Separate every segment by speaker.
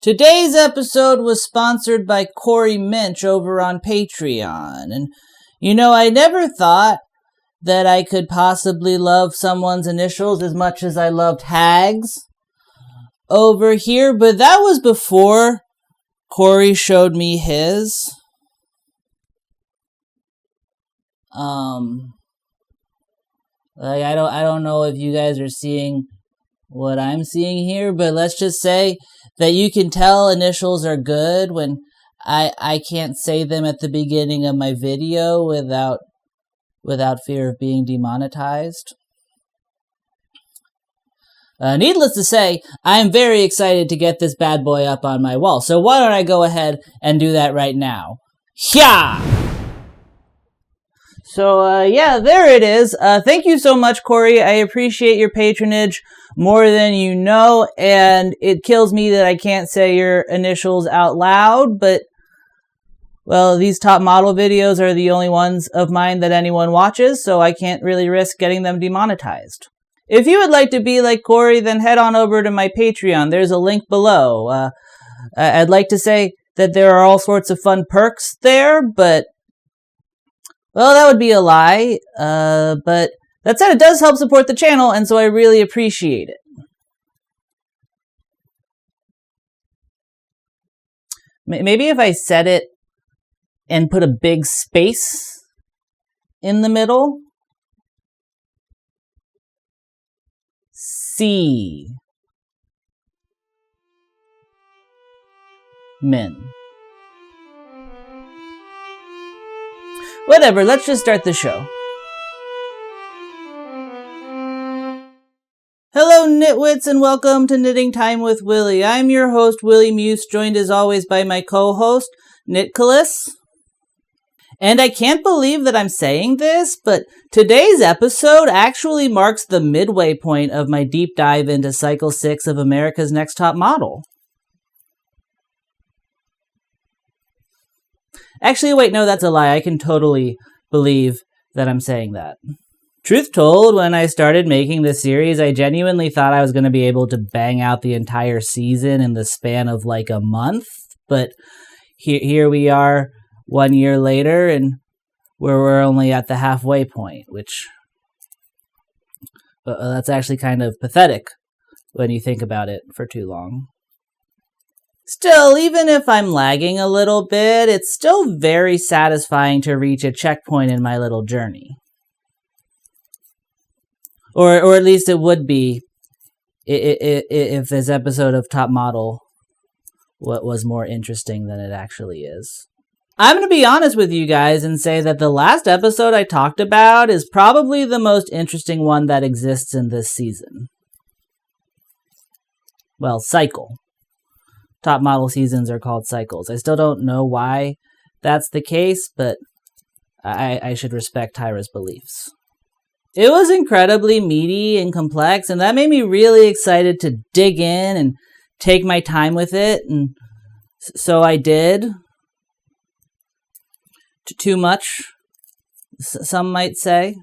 Speaker 1: Today's episode was sponsored by Minch over on Patreon. And, I never thought that I could possibly love someone's initials as much as I loved Hags over here, but that was before Corey showed me his. I don't know if you guys are seeing what I'm seeing here, but let's just say that you can tell initials are good when I can't say them at the beginning of my video without fear of being demonetized. Needless to say, I'm very excited to get this bad boy up on my wall, so why don't I go ahead and do that right now? Hyah! So, there it is. Thank you so much, Corey. I appreciate your patronage more than you know, and it kills me that I can't say your initials out loud, but, well, these top model videos are the only ones of mine that anyone watches, so I can't really risk getting them demonetized. If you would like to be like Corey, then head on over to my Patreon. There's a link below. I'd like to say that there are all sorts of fun perks there, but well, that would be a lie, but that said, it does help support the channel, and so I really appreciate it. Maybe if I set it and put a big space in the middle. C. Min. Whatever, let's just start the show. Hello, nitwits, and welcome to Knitting Time with Willie. I'm your host, Willie Muse, joined as always by my co-host, Nitcolis. And I can't believe that I'm saying this, but today's episode actually marks the midway point of my deep dive into Cycle 6 of America's Next Top Model. Actually, wait, no, that's a lie. I can totally believe that I'm saying that. Truth told, when I started making this series, I genuinely thought I was going to be able to bang out the entire season in the span of like a month, but here we are 1 year later, and we're only at the halfway point, which that's actually kind of pathetic when you think about it for too long. Still, even if I'm lagging a little bit, it's still very satisfying to reach a checkpoint in my little journey. Or at least it would be if this episode of Top Model was more interesting than it actually is. I'm going to be honest with you guys and say that the last episode I talked about is probably the most interesting one that exists in this season. Well, cycle. Top model seasons are called cycles. I still don't know why that's the case, but I should respect Tyra's beliefs. It was incredibly meaty and complex, and that made me really excited to dig in and take my time with it, and so I did. Too much, some might say.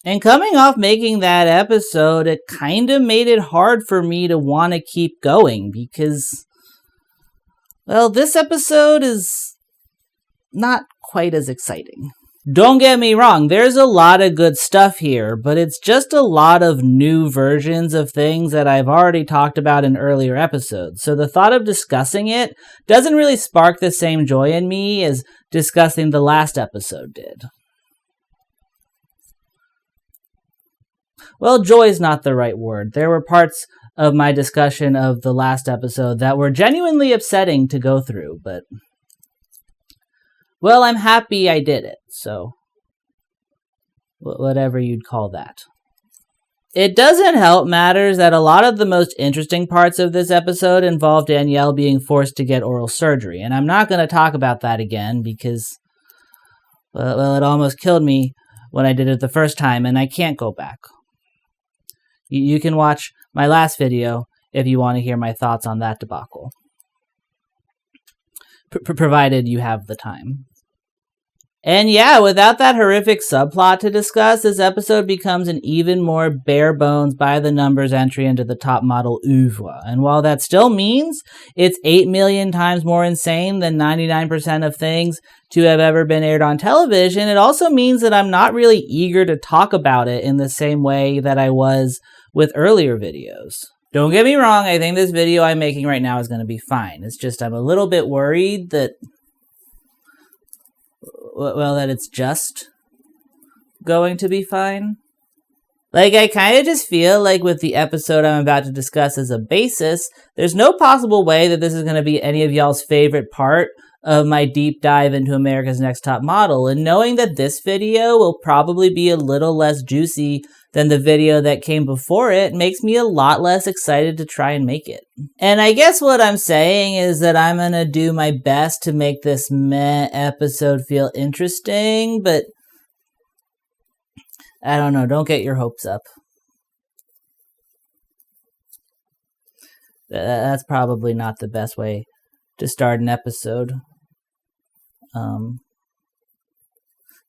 Speaker 1: And coming off making that episode, it kind of made it hard for me to want to keep going because, well, this episode is not quite as exciting. Don't get me wrong, there's a lot of good stuff here, but it's just a lot of new versions of things that I've already talked about in earlier episodes, so the thought of discussing it doesn't really spark the same joy in me as discussing the last episode did. Well, joy's not the right word. There were parts of my discussion of the last episode that were genuinely upsetting to go through, but well, I'm happy I did it, so whatever you'd call that. It doesn't help matters that a lot of the most interesting parts of this episode involve Danielle being forced to get oral surgery, and I'm not going to talk about that again because, well, it almost killed me when I did it the first time, and I can't go back. You can watch my last video if you want to hear my thoughts on that debacle. Provided you have the time. And yeah, without that horrific subplot to discuss, this episode becomes an even more bare bones by the numbers entry into the top model oeuvre. And while that still means it's 8 million times more insane than 99% of things to have ever been aired on television, it also means that I'm not really eager to talk about it in the same way that I was with earlier videos. Don't get me wrong, I think this video I'm making right now is going to be fine. It's just I'm a little bit worried that that it's just going to be fine. Like, I kind of just feel like with the episode I'm about to discuss as a basis, there's no possible way that this is going to be any of y'all's favorite part of my deep dive into America's Next Top Model. And knowing that this video will probably be a little less juicy than the video that came before it makes me a lot less excited to try and make it. And I guess what I'm saying is that I'm gonna do my best to make this meh episode feel interesting, but I don't know, don't get your hopes up. That's probably not the best way to start an episode.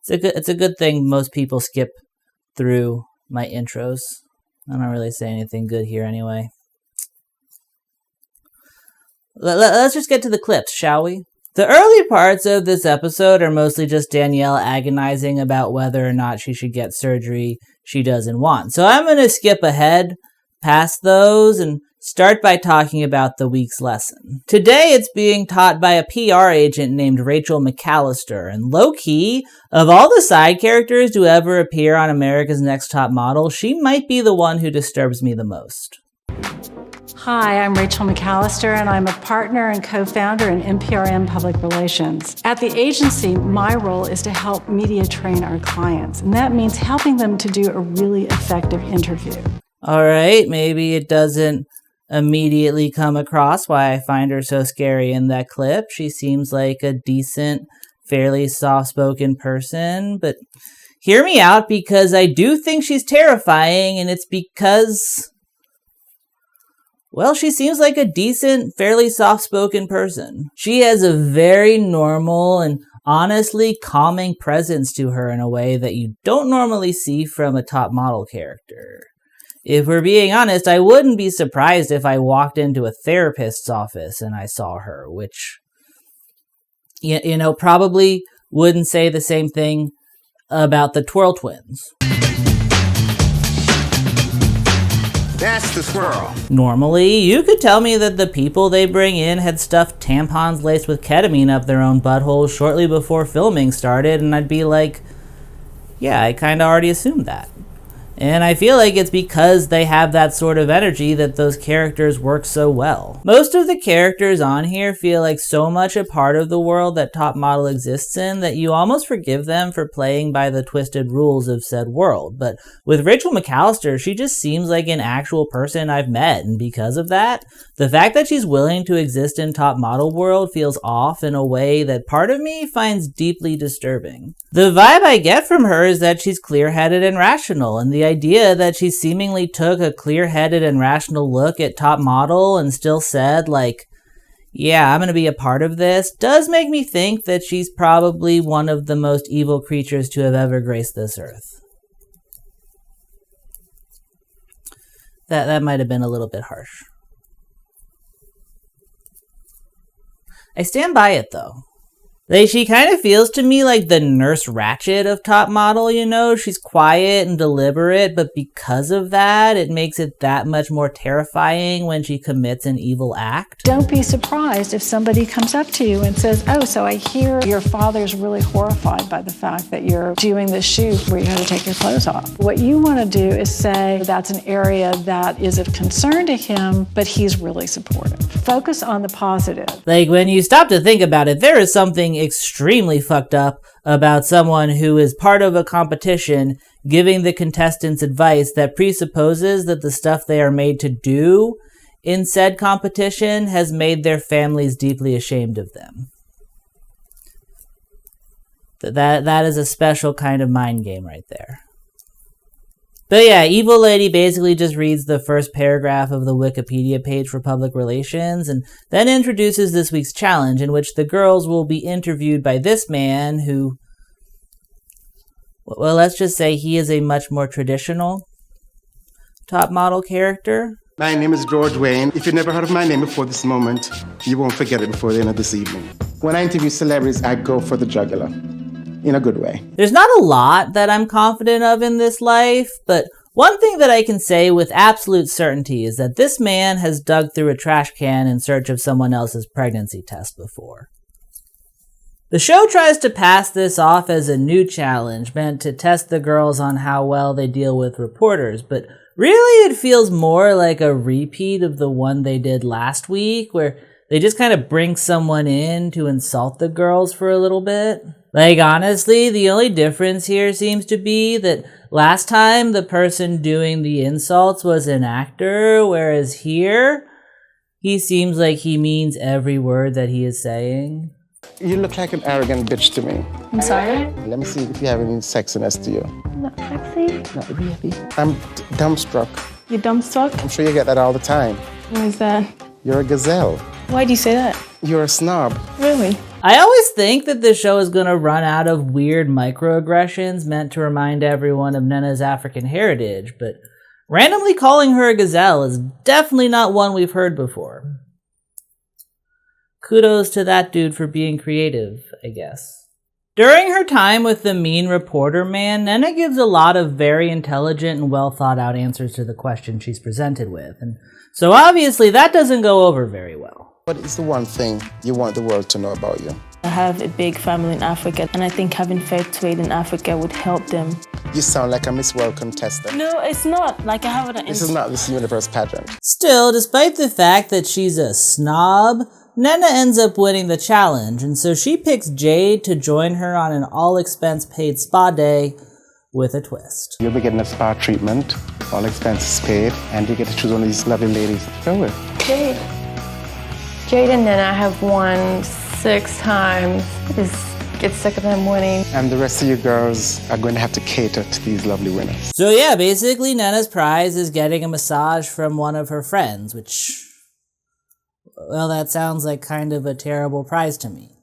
Speaker 1: It's a good thing most people skip through my intros. I don't really say anything good here anyway. Let's just get to the clips, shall we? The early parts of this episode are mostly just Danielle agonizing about whether or not she should get surgery she doesn't want. So I'm going to skip ahead past those and start by talking about the week's lesson. Today it's being taught by a PR agent named Rachel McAllister, and low-key, of all the side characters to ever appear on America's Next Top Model, she might be the one who disturbs me the most.
Speaker 2: Hi, I'm Rachel McAllister, and I'm a partner and co-founder in NPRM Public Relations. At the agency, my role is to help media train our clients, and that means helping them to do a really effective interview.
Speaker 1: Alright, maybe it doesn't immediately come across why I find her so scary in that clip. She seems like a decent, fairly soft-spoken person, but hear me out because I do think she's terrifying, and it's because, well, she seems like a decent, fairly soft-spoken person. She has a very normal and honestly calming presence to her in a way that you don't normally see from a top model character. If we're being honest, I wouldn't be surprised if I walked into a therapist's office and I saw her, which, you know, probably wouldn't say the same thing about the Twirl Twins.
Speaker 3: That's the swirl.
Speaker 1: Normally, you could tell me that the people they bring in had stuffed tampons laced with ketamine up their own buttholes shortly before filming started, and I'd be like, yeah, I kinda already assumed that. And I feel like it's because they have that sort of energy that those characters work so well. Most of the characters on here feel like so much a part of the world that Top Model exists in that you almost forgive them for playing by the twisted rules of said world. But with Rachel McAllister, she just seems like an actual person I've met, and because of that, the fact that she's willing to exist in Top Model world feels off in a way that part of me finds deeply disturbing. The vibe I get from her is that she's clear-headed and rational, and the idea that she seemingly took a clear-headed and rational look at Top Model and still said, like, yeah, I'm gonna be a part of this, does make me think that she's probably one of the most evil creatures to have ever graced this earth. That might have been a little bit harsh. I stand by it, though. Like, she kind of feels to me like the Nurse Ratched of Top Model, you know? She's quiet and deliberate, but because of that, it makes it that much more terrifying when she commits an evil act.
Speaker 2: Don't be surprised if somebody comes up to you and says, oh, so I hear your father's really horrified by the fact that you're doing this shoot where you have to take your clothes off. What you want to do is say that's an area that is of concern to him, but he's really supportive. Focus on the positive.
Speaker 1: Like, when you stop to think about it, there is something extremely fucked up about someone who is part of a competition giving the contestants advice that presupposes that the stuff they are made to do in said competition has made their families deeply ashamed of them. That is a special kind of mind game right there. But yeah, Evil Lady basically just reads the first paragraph of the Wikipedia page for public relations and then introduces this week's challenge in which the girls will be interviewed by this man who, Well, let's just say he is a much more traditional top model character.
Speaker 4: My name is George Wayne. If you never heard of my name before this moment, you won't forget it before the end of this evening. When I interview celebrities, I go for the jugular. In a good way.
Speaker 1: There's not a lot that I'm confident of in this life, but one thing that I can say with absolute certainty is that this man has dug through a trash can in search of someone else's pregnancy test before. The show tries to pass this off as a new challenge meant to test the girls on how well they deal with reporters, but really it feels more like a repeat of the one they did last week, where they just kind of bring someone in to insult the girls for a little bit. Like, honestly, the only difference here seems to be that last time the person doing the insults was an actor, whereas here, he seems like he means every word that he is saying.
Speaker 4: You look like an arrogant bitch to me.
Speaker 2: I'm sorry?
Speaker 4: Let me see if you have any sexiness to you.
Speaker 2: Not sexy?
Speaker 4: Not really. I'm dumbstruck.
Speaker 2: You're dumbstruck?
Speaker 4: I'm sure you get that all the time.
Speaker 2: What is that?
Speaker 4: You're a gazelle.
Speaker 2: Why do you say that?
Speaker 4: You're a snob.
Speaker 2: Really?
Speaker 1: I always think that this show is going to run out of weird microaggressions meant to remind everyone of Nnenna's African heritage, but randomly calling her a gazelle is definitely not one we've heard before. Kudos to that dude for being creative, I guess. During her time with the mean reporter man, Nnenna gives a lot of very intelligent and well thought out answers to the questions she's presented with, and so obviously that doesn't go over very well.
Speaker 4: What is the one thing you want the world to know about you?
Speaker 5: I have a big family in Africa, and I think having fair trade in Africa would help them.
Speaker 4: You sound like a Miss World contestant.
Speaker 5: No, it's not. Like, I have an...
Speaker 4: This is not Miss Universe pageant.
Speaker 1: Still, despite the fact that she's a snob, Nnenna ends up winning the challenge, and so she picks Jade to join her on an all-expense-paid spa day with a twist.
Speaker 4: You'll be getting a spa treatment, all expenses paid, and you get to choose one of these lovely ladies to go with.
Speaker 6: Jade and Nnenna have won 6 times. Get sick of them winning.
Speaker 4: And the rest of you girls are going to have to cater to these lovely winners.
Speaker 1: So yeah, basically Nnenna's prize is getting a massage from one of her friends, which, well, that sounds like kind of a terrible prize to me.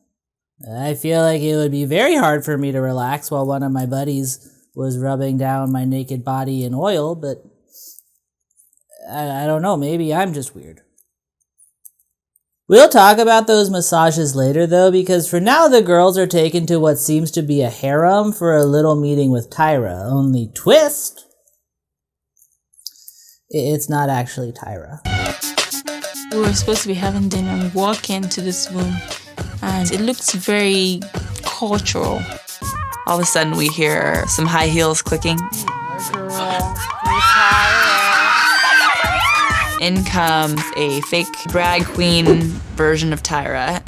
Speaker 1: I feel like it would be very hard for me to relax while one of my buddies was rubbing down my naked body in oil, but I don't know, maybe I'm just weird. We'll talk about those massages later though, because for now the girls are taken to what seems to be a harem for a little meeting with Tyra, only twist, it's not actually Tyra.
Speaker 5: We were supposed to be having dinner and we walk into this room and it looks very cultural.
Speaker 7: All of a sudden we hear some high heels clicking. In comes a fake drag queen version of Tyra.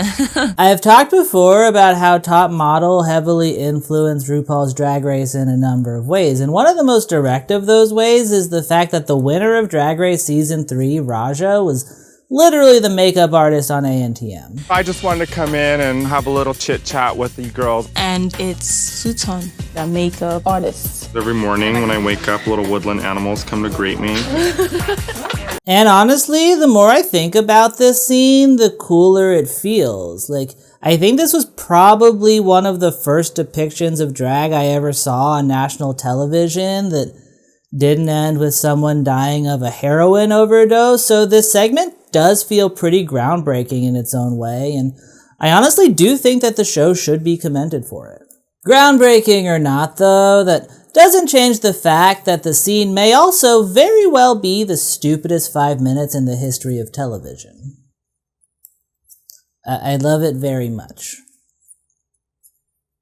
Speaker 1: I have talked before about how Top Model heavily influenced RuPaul's Drag Race in a number of ways, and one of the most direct of those ways is the fact that the winner of Drag Race Season 3, Raja, was literally the makeup artist on ANTM.
Speaker 8: I just wanted to come in and have a little chit chat with you girls.
Speaker 5: And it's Suton, the makeup artist.
Speaker 8: Every morning when I wake up, little woodland animals come to greet me.
Speaker 1: And honestly, the more I think about this scene, the cooler it feels. Like, I think this was probably one of the first depictions of drag I ever saw on national television that didn't end with someone dying of a heroin overdose, so this segment does feel pretty groundbreaking in its own way, and I honestly do think that the show should be commended for it. Groundbreaking or not, though, that doesn't change the fact that the scene may also very well be the stupidest 5 minutes in the history of television. I love it very much.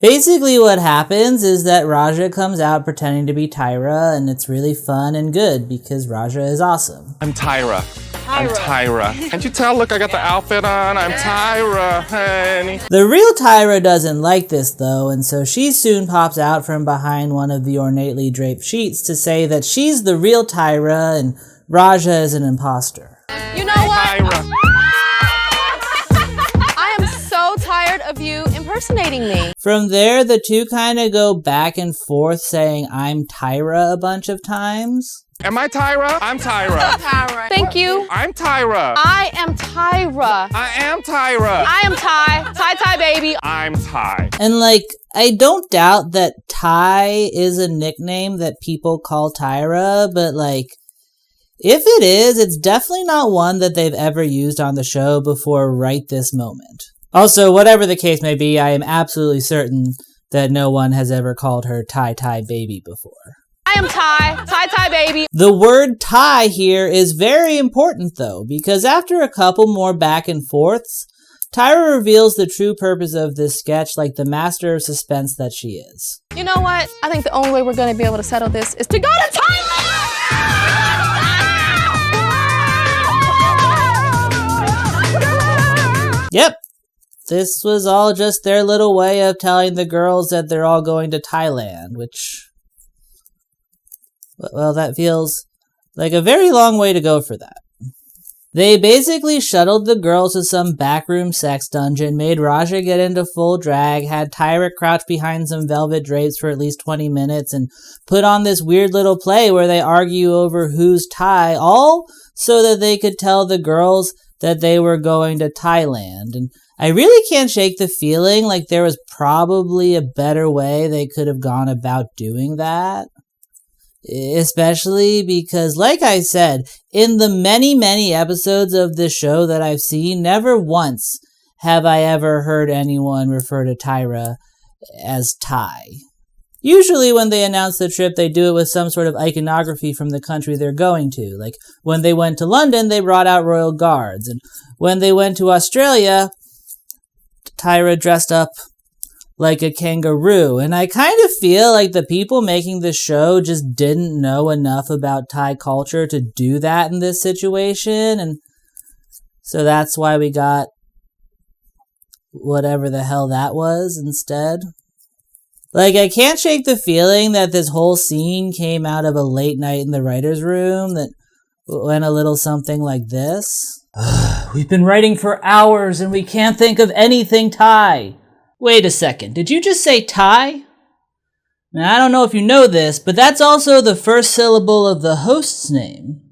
Speaker 1: Basically what happens is that Raja comes out pretending to be Tyra, and it's really fun and good because Raja is awesome.
Speaker 8: I'm Tyra. I'm Tyra. Can't you tell? Look, I got the outfit on. I'm Tyra, honey.
Speaker 1: The real Tyra doesn't like this though, and so she soon pops out from behind one of the ornately draped sheets to say that she's the real Tyra and Raja is an imposter.
Speaker 9: You know what?
Speaker 8: Tyra.
Speaker 9: I am so tired of you impersonating me.
Speaker 1: From there, the two kind of go back and forth saying I'm Tyra a bunch of times.
Speaker 8: Am I Tyra? I'm Tyra.
Speaker 9: Thank you.
Speaker 8: I'm Tyra.
Speaker 9: I am Tyra.
Speaker 8: I am Tyra.
Speaker 9: I am Ty. Ty baby.
Speaker 8: I'm Ty.
Speaker 1: And like, I don't doubt that Thai is a nickname that people call Tyra, but like, if it is, it's definitely not one that they've ever used on the show before right this moment. Also, whatever the case may be, I am absolutely certain that no one has ever called her Thai baby before.
Speaker 9: I am Thai baby.
Speaker 1: The word Thai here is very important though, because after a couple more back and forths, Tyra reveals the true purpose of this sketch like the master of suspense that she is.
Speaker 9: You know what? I think the only way we're going to be able to settle this is to go to Thailand!
Speaker 1: Yep. This was all just their little way of telling the girls that they're all going to Thailand, which, well, that feels like a very long way to go for that. They basically shuttled the girls to some backroom sex dungeon, made Raja get into full drag, had Tyra crouch behind some velvet drapes for at least 20 minutes, and put on this weird little play where they argue over who's Thai, all so that they could tell the girls that they were going to Thailand. And I really can't shake the feeling like there was probably a better way they could have gone about doing that. Especially because, like I said, in the many episodes of this show that I've seen, never once have I ever heard anyone refer to Tyra as Thai. Usually when they announce the trip, they do it with some sort of iconography from the country they're going to. Like, when they went to London, they brought out royal guards. And when they went to Australia, Tyra dressed up like a kangaroo. And I kind of feel like the people making this show just didn't know enough about Thai culture to do that in this situation. And so that's why we got whatever the hell that was instead. Like, I can't shake the feeling that this whole scene came out of a late night in the writer's room that went a little something like this. We've been writing for hours and we can't think of anything Thai. Wait a second, did you just say Thai? Now, I don't know if you know this, but that's also the first syllable of the host's name.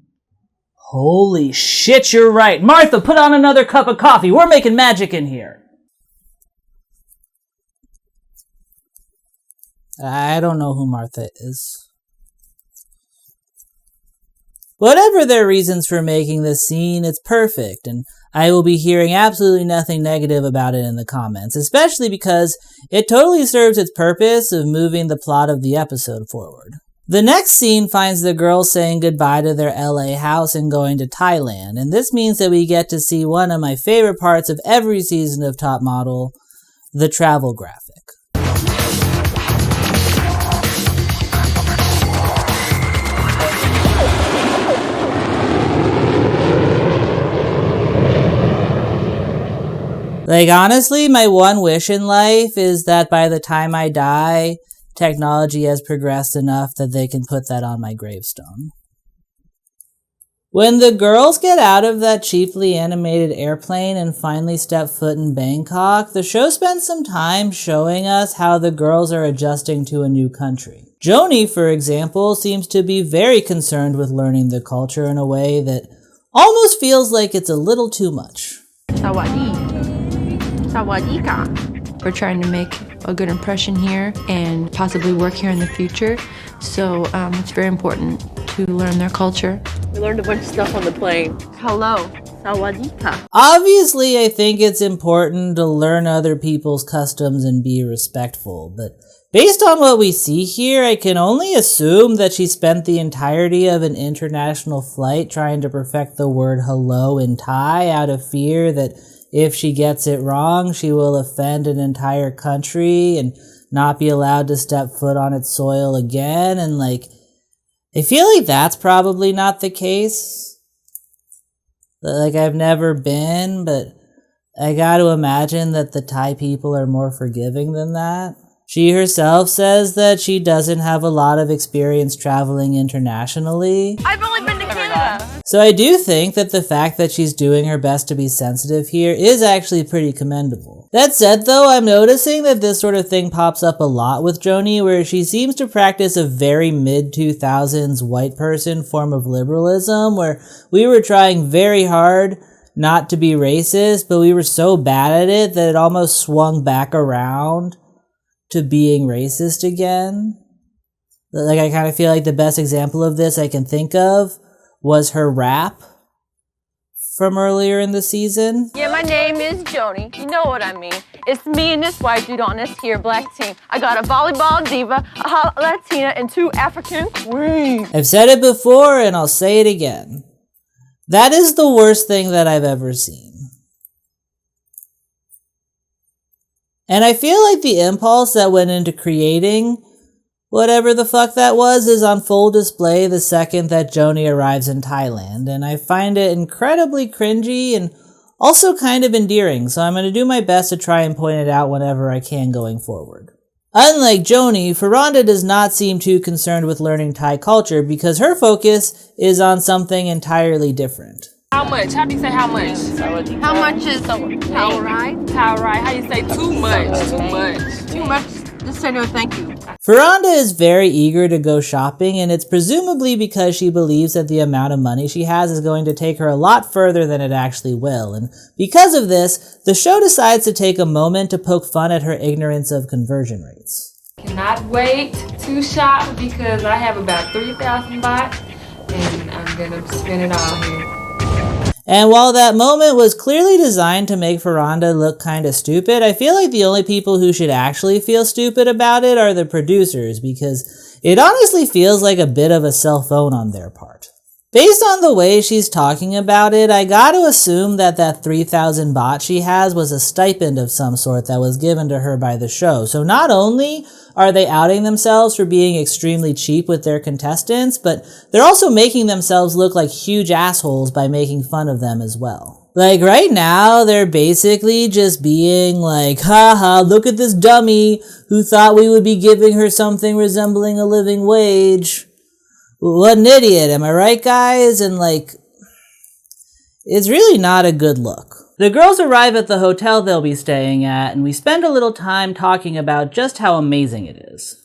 Speaker 1: Holy shit, you're right. Martha, put on another cup of coffee. We're making magic in here. I don't know who Martha is. Whatever their reasons for making this scene, it's perfect, and I will be hearing absolutely nothing negative about it in the comments, especially because it totally serves its purpose of moving the plot of the episode forward. The next scene finds the girls saying goodbye to their LA house and going to Thailand, and this means that we get to see one of my favorite parts of every season of Top Model, the travel graphic. Like, honestly, my one wish in life is that by the time I die, technology has progressed enough that they can put that on my gravestone. When the girls get out of that cheaply animated airplane and finally step foot in Bangkok, the show spends some time showing us how the girls are adjusting to a new country. Joni, for example, seems to be very concerned with learning the culture in a way that almost feels like it's a little too much.
Speaker 6: We're trying to make a good impression here and possibly work here in the future. So it's very important to learn their culture.
Speaker 10: We learned a bunch of stuff on the plane. Hello. Sawadika.
Speaker 1: Obviously, I think it's important to learn other people's customs and be respectful, but based on what we see here, I can only assume that she spent the entirety of an international flight trying to perfect the word hello in Thai out of fear that if she gets it wrong, she will offend an entire country and not be allowed to step foot on its soil again. And like, I feel like that's probably not the case. Like, I've never been, but I gotta imagine that the Thai people are more forgiving than that. She herself says that she doesn't have a lot of experience traveling internationally.
Speaker 9: I've only been to Canada.
Speaker 1: So I do think that the fact that she's doing her best to be sensitive here is actually pretty commendable. That said though, I'm noticing that this sort of thing pops up a lot with Joni, where she seems to practice a very mid-2000s white person form of liberalism, where we were trying very hard not to be racist, but we were so bad at it that it almost swung back around to being racist again. Like, I kind of feel like the best example of this I can think of was her rap from earlier in the season.
Speaker 10: Yeah, my name is Joni. You know what I mean. It's me and this white dude on this here black team. I got a volleyball diva, a hot Latina, and 2 African queens.
Speaker 1: I've said it before and I'll say it again. That is the worst thing that I've ever seen. And I feel like the impulse that went into creating whatever the fuck that was is on full display the second that Joni arrives in Thailand, and I find it incredibly cringy and also kind of endearing, so I'm going to do my best to try and point it out whenever I can going forward. Unlike Joni, Farhonda does not seem too concerned with learning Thai culture because her focus is on something entirely different.
Speaker 11: How much? How do you say how much?
Speaker 10: How much is towel ride?
Speaker 11: Towel ride. How you say too much? Too much.
Speaker 10: Too much. Just say no thank you.
Speaker 1: Farhonda is very eager to go shopping, and it's presumably because she believes that the amount of money she has is going to take her a lot further than it actually will, and because of this, the show decides to take a moment to poke fun at her ignorance of conversion rates.
Speaker 6: Cannot wait to shop because I have about 3,000 baht and I'm gonna spend it all here.
Speaker 1: And while that moment was clearly designed to make Farhonda look kinda stupid, I feel like the only people who should actually feel stupid about it are the producers, because it honestly feels like a bit of a cell phone on their part. Based on the way she's talking about it, I gotta assume that 3,000 baht she has was a stipend of some sort that was given to her by the show. So not only are they outing themselves for being extremely cheap with their contestants, but they're also making themselves look like huge assholes by making fun of them as well. Like right now, they're basically just being like, haha, look at this dummy who thought we would be giving her something resembling a living wage. What an idiot, am I right, guys? And like, it's really not a good look. The girls arrive at the hotel they'll be staying at, and we spend a little time talking about just how amazing it is.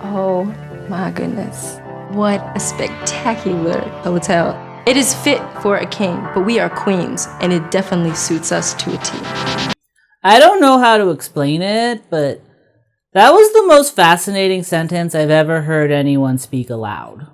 Speaker 6: Oh my goodness. What a spectacular hotel. It is fit for a king, but we are queens, and it definitely suits us to a T.
Speaker 1: I don't know how to explain it, but that was the most fascinating sentence I've ever heard anyone speak aloud.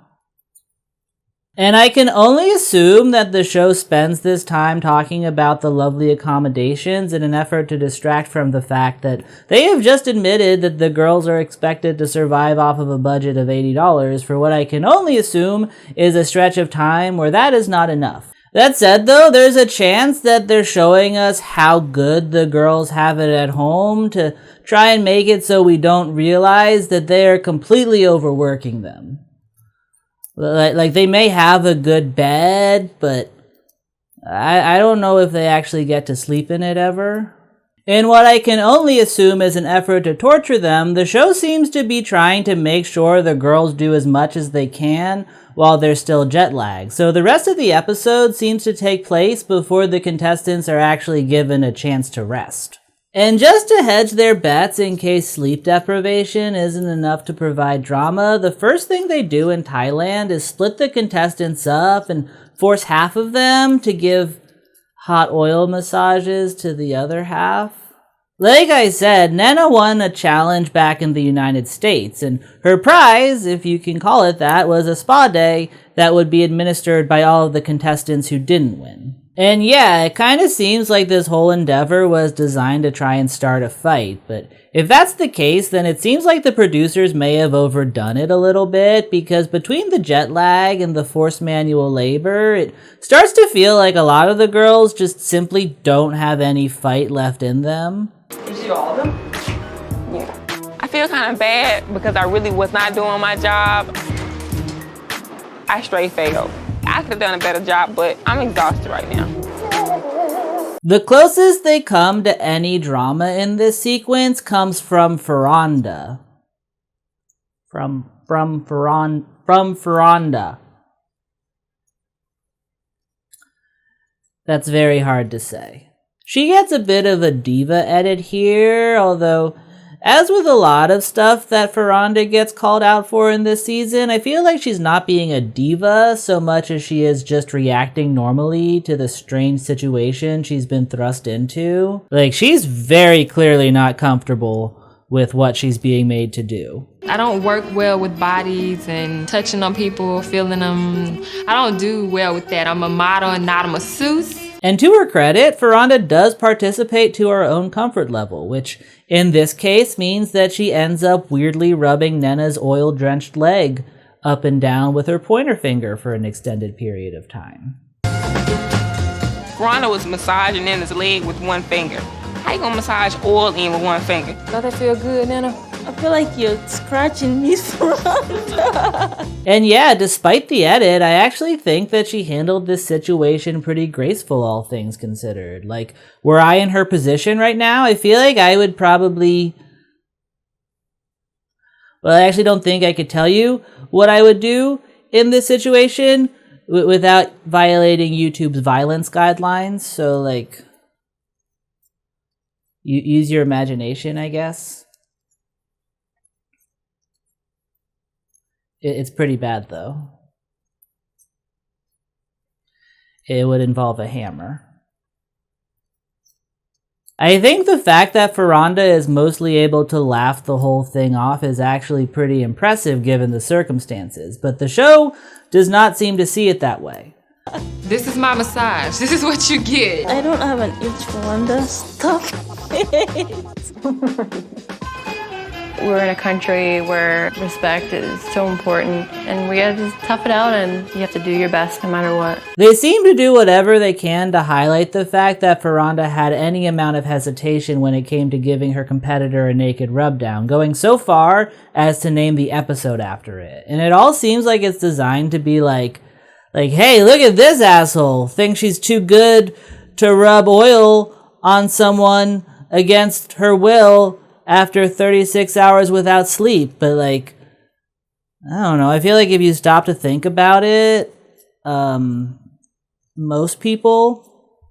Speaker 1: And I can only assume that the show spends this time talking about the lovely accommodations in an effort to distract from the fact that they have just admitted that the girls are expected to survive off of a budget of $80 for what I can only assume is a stretch of time where that is not enough. That said though, there's a chance that they're showing us how good the girls have it at home to try and make it so we don't realize that they are completely overworking them. Like they may have a good bed, but I don't know if they actually get to sleep in it ever. In what I can only assume is an effort to torture them, the show seems to be trying to make sure the girls do as much as they can while they're still jet lagged. So the rest of the episode seems to take place before the contestants are actually given a chance to rest. And just to hedge their bets in case sleep deprivation isn't enough to provide drama, the first thing they do in Thailand is split the contestants up and force half of them to give hot oil massages to the other half. Like I said, Nnena won a challenge back in the United States, and her prize, if you can call it that, was a spa day that would be administered by all of the contestants who didn't win. And yeah, it kind of seems like this whole endeavor was designed to try and start a fight, but if that's the case, then it seems like the producers may have overdone it a little bit, because between the jet lag and the forced manual labor, it starts to feel like a lot of the girls just simply don't have any fight left in them.
Speaker 11: You see all of them?
Speaker 10: Yeah. I feel kind of bad because I really was not doing my job. I straight failed. I could have done a better job, but I'm exhausted right now.
Speaker 1: The closest they come to any drama in this sequence comes from Farhonda. From Farhonda. That's very hard to say. She gets a bit of a diva edit here, although As with a lot of stuff that Ferranda gets called out for in this season, I feel like she's not being a diva so much as she is just reacting normally to the strange situation she's been thrust into. Like, she's very clearly not comfortable with what she's being made to do.
Speaker 6: I don't work well with bodies and touching on people, feeling them. I don't do well with that. I'm a model and not a masseuse.
Speaker 1: And to her credit, Ferranda does participate to her own comfort level, which in this case means that she ends up weirdly rubbing Nnenna's oil-drenched leg up and down with her pointer finger for an extended period of time.
Speaker 10: Ferranda was massaging Nnenna's leg with one finger. How you gonna massage oil in with one finger?
Speaker 6: Does that feel good, Nnenna?
Speaker 5: I feel like you're scratching me, Ferranda.
Speaker 1: And yeah, despite the edit, I actually think that she handled this situation pretty graceful, all things considered. Like, were I in her position right now, I feel like I would probably... Well, I actually don't think I could tell you what I would do in this situation without violating YouTube's violence guidelines. So, like, you use your imagination, I guess. It's pretty bad, though. It would involve a hammer. I think the fact that Ferranda is mostly able to laugh the whole thing off is actually pretty impressive given the circumstances, but the show does not seem to see it that way.
Speaker 6: This is my massage. This is what you get.
Speaker 5: I don't have an itch, Ferranda. Stop it.
Speaker 12: We're in a country where respect is so important, and we have to tough it out, and you have to do your best no matter what.
Speaker 1: They seem to do whatever they can to highlight the fact that Ferranda had any amount of hesitation when it came to giving her competitor a naked rubdown, going so far as to name the episode after it. And it all seems like it's designed to be like, hey, look at this asshole, thinks she's too good to rub oil on someone against her will after 36 hours without sleep. But, like, I don't know, I feel like if you stop to think about it, most people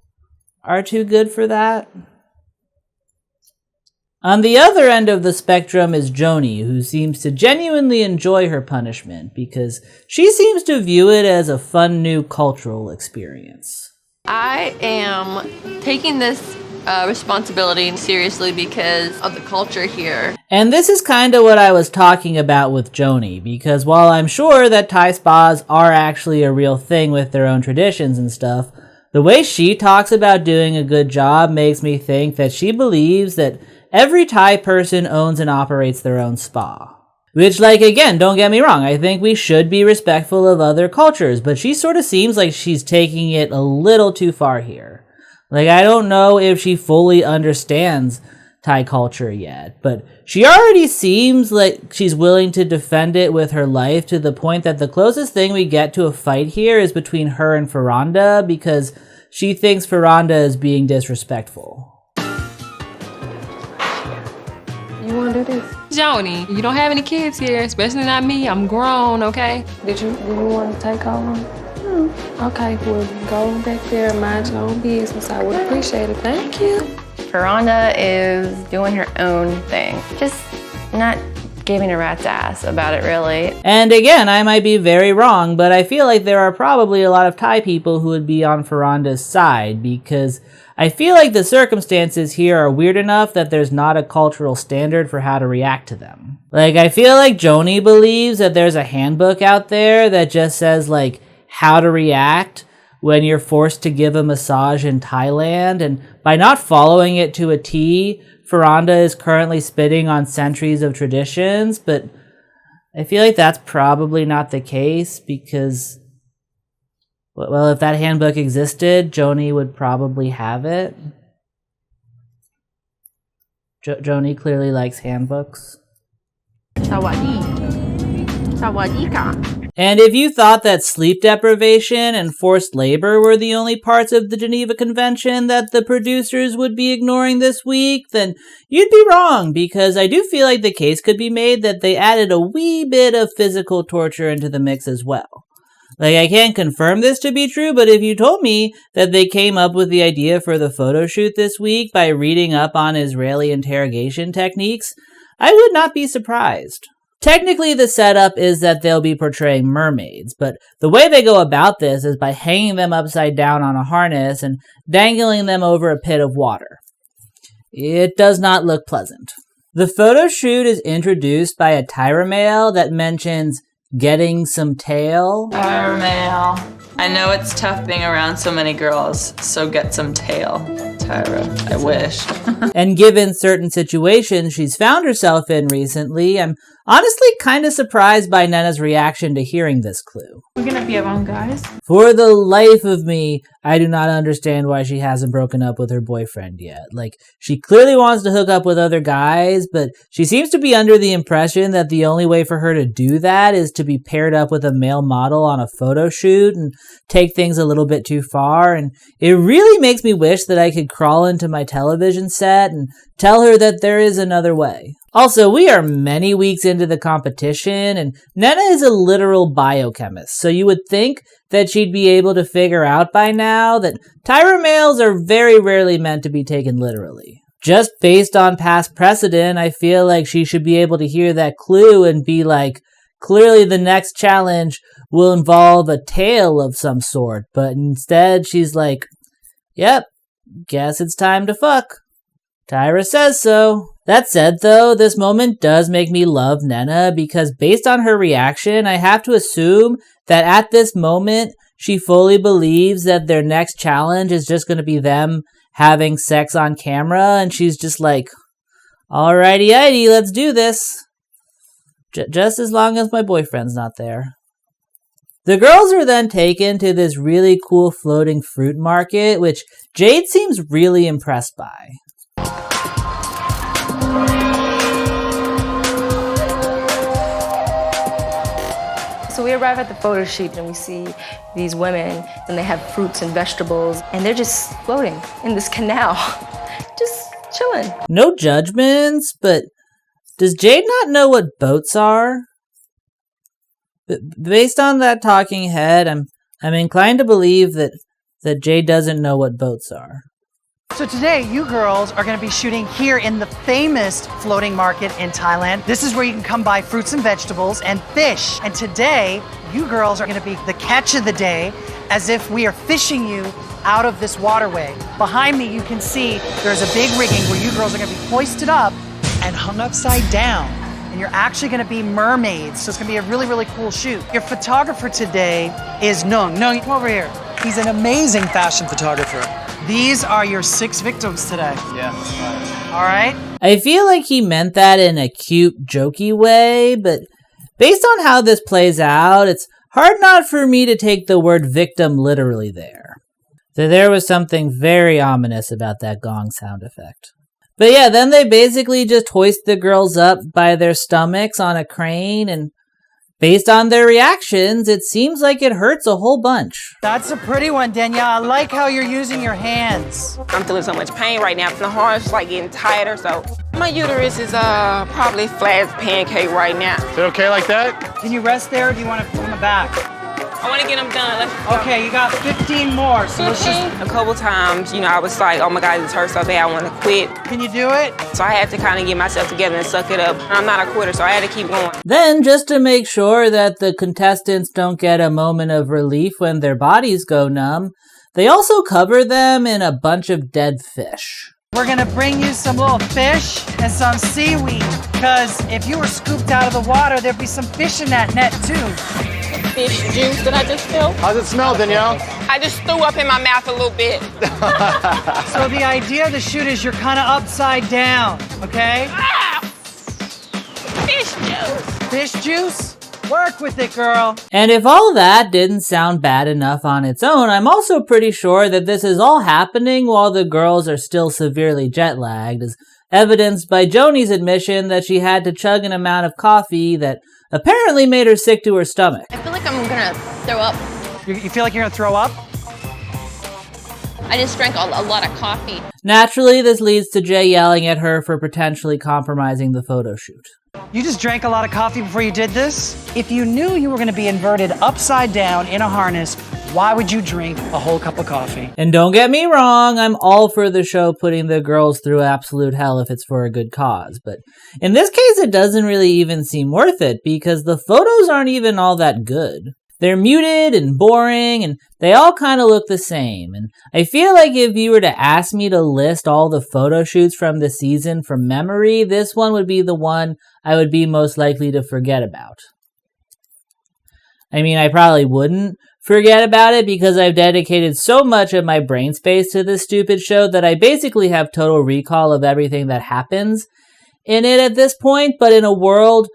Speaker 1: are too good for that. On the other end of the spectrum is Joni, who seems to genuinely enjoy her punishment because she seems to view it as a fun new cultural experience.
Speaker 12: I am taking this responsibility seriously because of the culture here.
Speaker 1: And this is kind of what I was talking about with Joni, because while I'm sure that Thai spas are actually a real thing with their own traditions and stuff, the way she talks about doing a good job makes me think that she believes that every Thai person owns and operates their own spa. Which, like, again, don't get me wrong, I think we should be respectful of other cultures, but she sort of seems like she's taking it a little too far here. Like, I don't know if she fully understands Thai culture yet, but she already seems like she's willing to defend it with her life, to the point that the closest thing we get to a fight here is between her and Ferranda, because she thinks Ferranda is being disrespectful.
Speaker 12: You want to do this?
Speaker 6: Joni, you don't have any kids here, especially not me. I'm grown, okay?
Speaker 12: Did you want to take over? Okay, well, go back there and mind your own business. I would appreciate it. Thank you. Ferranda is doing her own thing. Just not giving a rat's ass about it, really.
Speaker 1: And again, I might be very wrong, but I feel like there are probably a lot of Thai people who would be on Ferranda's side, because I feel like the circumstances here are weird enough that there's not a cultural standard for how to react to them. Like, I feel like Joni believes that there's a handbook out there that just says, like, how to react when you're forced to give a massage in Thailand, and by not following it to a T, Ferranda is currently spitting on centuries of traditions. But I feel like that's probably not the case, because, well, if that handbook existed, Joni would probably have it. Joni clearly likes handbooks. And if you thought that sleep deprivation and forced labor were the only parts of the Geneva Convention that the producers would be ignoring this week, then you'd be wrong, because I do feel like the case could be made that they added a wee bit of physical torture into the mix as well. Like, I can't confirm this to be true, but if you told me that they came up with the idea for the photo shoot this week by reading up on Israeli interrogation techniques, I would not be surprised. Technically, the setup is that they'll be portraying mermaids, but the way they go about this is by hanging them upside down on a harness and dangling them over a pit of water. It does not look pleasant. The photo shoot is introduced by a Tyra mail that mentions getting some tail.
Speaker 7: Tyra mail. I know it's tough being around so many girls, so get some tail. Tyra, I wish.
Speaker 1: And given certain situations she's found herself in recently, I'm honestly kind of surprised by Nnenna's reaction to hearing this clue.
Speaker 5: We're gonna be around guys.
Speaker 1: For the life of me, I do not understand why she hasn't broken up with her boyfriend yet. Like, she clearly wants to hook up with other guys, but she seems to be under the impression that the only way for her to do that is to be paired up with a male model on a photo shoot and take things a little bit too far. And it really makes me wish that I could crawl into my television set and tell her that there is another way. Also, we are many weeks into the competition, and Nnenna is a literal biochemist, so you would think that she'd be able to figure out by now that Tyra mails are very rarely meant to be taken literally. Just based on past precedent, I feel like she should be able to hear that clue and be like, clearly the next challenge will involve a tail of some sort, but instead she's like, yep, guess it's time to fuck. Tyra says so. That said, though, this moment does make me love Nnenna because based on her reaction, I have to assume that at this moment, she fully believes that their next challenge is just going to be them having sex on camera, and she's just like, alrighty, let's do this. Just as long as my boyfriend's not there. The girls are then taken to this really cool floating fruit market, which Jade seems really impressed by.
Speaker 6: So we arrive at the photo shoot and we see these women and they have fruits and vegetables and they're just floating in this canal, just chilling.
Speaker 1: No judgments, but does Jade not know what boats are? Based on that talking head, I'm inclined to believe that Jade doesn't know what boats are.
Speaker 13: So today, you girls are going to be shooting here in the famous floating market in Thailand. This is where you can come buy fruits and vegetables and fish. And today, you girls are going to be the catch of the day, as if we are fishing you out of this waterway. Behind me, you can see there's a big rigging where you girls are going to be hoisted up and hung upside down. And you're actually going to be mermaids. So it's going to be a really, really cool shoot. Your photographer today is Nung. No, come over here. He's an amazing fashion photographer. These are your 6 victims today.
Speaker 14: Yeah.
Speaker 13: All right?
Speaker 1: I feel like he meant that in a cute, jokey way, but based on how this plays out, it's hard not for me to take the word victim literally there. So there was something very ominous about that gong sound effect. But yeah, then they basically just hoist the girls up by their stomachs on a crane, and based on their reactions, it seems like it hurts a whole bunch.
Speaker 13: That's a pretty one, Danielle. I like how you're using your hands.
Speaker 10: I'm feeling so much pain right now. The heart's like getting tighter, so my uterus is probably flat as a pancake right now.
Speaker 14: Is it okay like that?
Speaker 13: Can you rest there, or do you want to come back?
Speaker 10: I want to get them done. Let's go.
Speaker 13: Okay, you got 15 more. So let's just...
Speaker 10: A couple times, I was like, oh my God, this hurts so bad, I want to quit.
Speaker 13: Can you do it?
Speaker 10: So I had to kind of get myself together and suck it up. I'm not a quitter, so I had to keep going.
Speaker 1: Then, just to make sure that the contestants don't get a moment of relief when their bodies go numb, they also cover them in a bunch of dead fish.
Speaker 13: We're gonna bring you some little fish and some seaweed, because if you were scooped out of the water, there'd be some fish in that net too.
Speaker 10: Fish juice that I just filled.
Speaker 14: How's it smell, Danielle?
Speaker 10: I just threw up in my mouth a little bit.
Speaker 13: So the idea of the shoot is you're kind of upside down, okay?
Speaker 10: Ah! Fish juice.
Speaker 13: Fish juice? Work with it, girl.
Speaker 1: And if all that didn't sound bad enough on its own, I'm also pretty sure that this is all happening while the girls are still severely jet-lagged, as evidenced by Joni's admission that she had to chug an amount of coffee that apparently made her sick to her stomach.
Speaker 12: I feel like I'm gonna throw up.
Speaker 13: You feel like you're gonna throw up?
Speaker 12: I just drank a lot of coffee.
Speaker 1: Naturally, this leads to Jay yelling at her for potentially compromising the photo shoot.
Speaker 13: You just drank a lot of coffee before you did this? If you knew you were gonna be inverted upside down in a harness, Why would you drink a whole cup of coffee?
Speaker 1: And don't get me wrong, I'm all for the show putting the girls through absolute hell if it's for a good cause. But in this case, it doesn't really even seem worth it because the photos aren't even all that good. They're muted and boring, and they all kind of look the same. And I feel like if you were to ask me to list all the photo shoots from the season from memory, this one would be the one I would be most likely to forget about. I mean, I probably wouldn't forget about it because I've dedicated so much of my brain space to this stupid show that I basically have total recall of everything that happens in it at this point, but in a world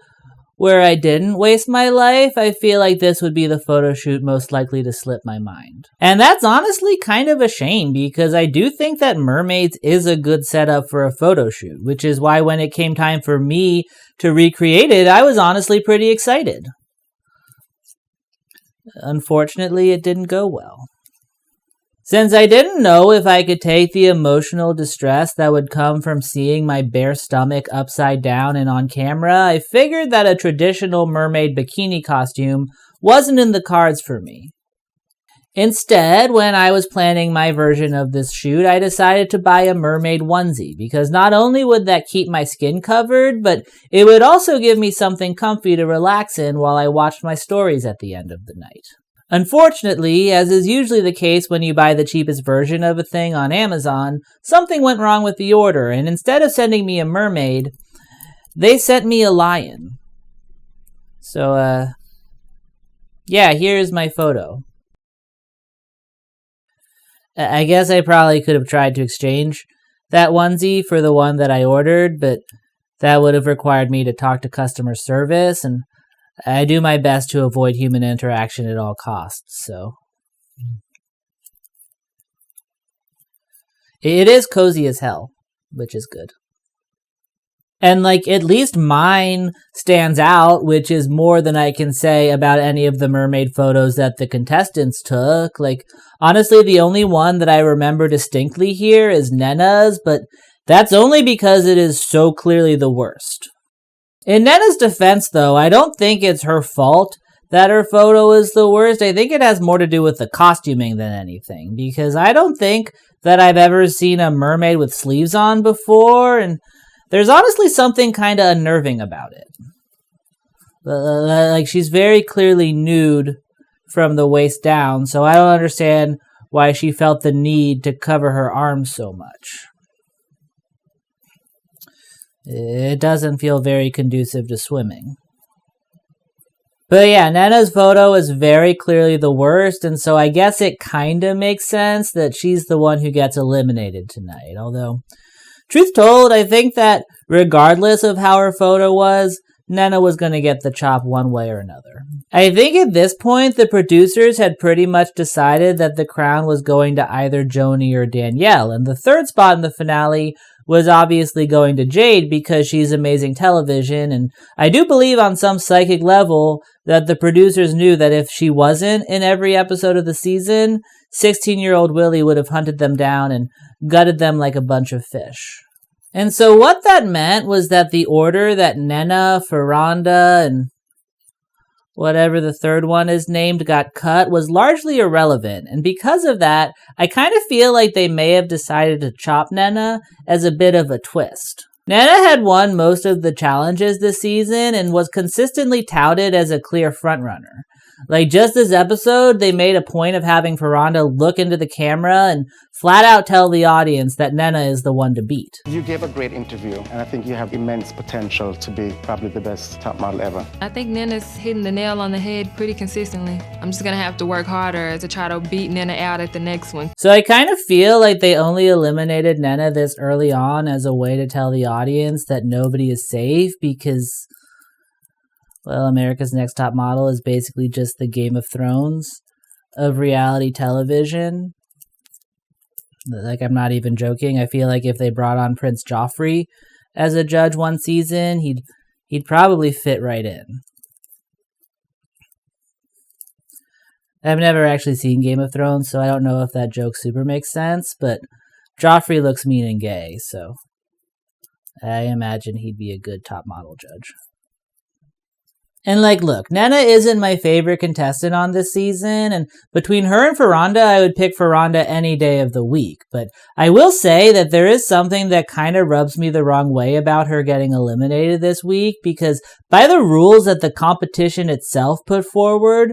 Speaker 1: where I didn't waste my life, I feel like this would be the photo shoot most likely to slip my mind. And that's honestly kind of a shame because I do think that Mermaids is a good setup for a photo shoot, which is why when it came time for me to recreate it, I was honestly pretty excited. Unfortunately, it didn't go well. Since I didn't know if I could take the emotional distress that would come from seeing my bare stomach upside down and on camera, I figured that a traditional mermaid bikini costume wasn't in the cards for me. Instead, when I was planning my version of this shoot, I decided to buy a mermaid onesie because not only would that keep my skin covered, but it would also give me something comfy to relax in while I watched my stories at the end of the night. Unfortunately, as is usually the case when you buy the cheapest version of a thing on Amazon, something went wrong with the order, and instead of sending me a mermaid, they sent me a lion. So, yeah, here's my photo. I guess I probably could have tried to exchange that onesie for the one that I ordered, but that would have required me to talk to customer service, and I do my best to avoid human interaction at all costs, so. It is cozy as hell, which is good. And, at least mine stands out, which is more than I can say about any of the mermaid photos that the contestants took. Honestly, the only one that I remember distinctly here is Nnenna's, but that's only because it is so clearly the worst. In Nnenna's defense, though, I don't think it's her fault that her photo is the worst. I think it has more to do with the costuming than anything, because I don't think that I've ever seen a mermaid with sleeves on before, and there's honestly something kind of unnerving about it. She's very clearly nude from the waist down, so I don't understand why she felt the need to cover her arms so much. It doesn't feel very conducive to swimming. But yeah, Nnenna's photo is very clearly the worst, and so I guess it kind of makes sense that she's the one who gets eliminated tonight. Although, truth told, I think that regardless of how her photo was, Nnenna was going to get the chop one way or another. I think at this point, the producers had pretty much decided that the crown was going to either Joni or Danielle, and the third spot in the finale was obviously going to Jade because she's amazing television, and I do believe on some psychic level that the producers knew that if she wasn't in every episode of the season, 16-year-old Willie would have hunted them down and gutted them like a bunch of fish. And so what that meant was that the order that Nnenna, Ferranda, and whatever the third one is named got cut was largely irrelevant, and because of that, I kind of feel like they may have decided to chop Nnenna as a bit of a twist. Nnenna had won most of the challenges this season and was consistently touted as a clear frontrunner. Just this episode, they made a point of having Ferranda look into the camera and flat out tell the audience that Nnenna is the one to beat.
Speaker 4: You gave a great interview, and I think you have immense potential to be probably the best top model ever.
Speaker 12: I think Nnenna's hitting the nail on the head pretty consistently. I'm just gonna have to work harder to try to beat Nnenna out at the next one.
Speaker 1: So I kind of feel like they only eliminated Nnenna this early on as a way to tell the audience that nobody is safe because, well, America's Next Top Model is basically just the Game of Thrones of reality television. I'm not even joking. I feel like if they brought on Prince Joffrey as a judge one season, he'd probably fit right in. I've never actually seen Game of Thrones, so I don't know if that joke super makes sense, but Joffrey looks mean and gay, so I imagine he'd be a good top model judge. And look, Nnena isn't my favorite contestant on this season, and between her and Ferranda, I would pick Ferranda any day of the week. But I will say that there is something that kind of rubs me the wrong way about her getting eliminated this week, because by the rules that the competition itself put forward,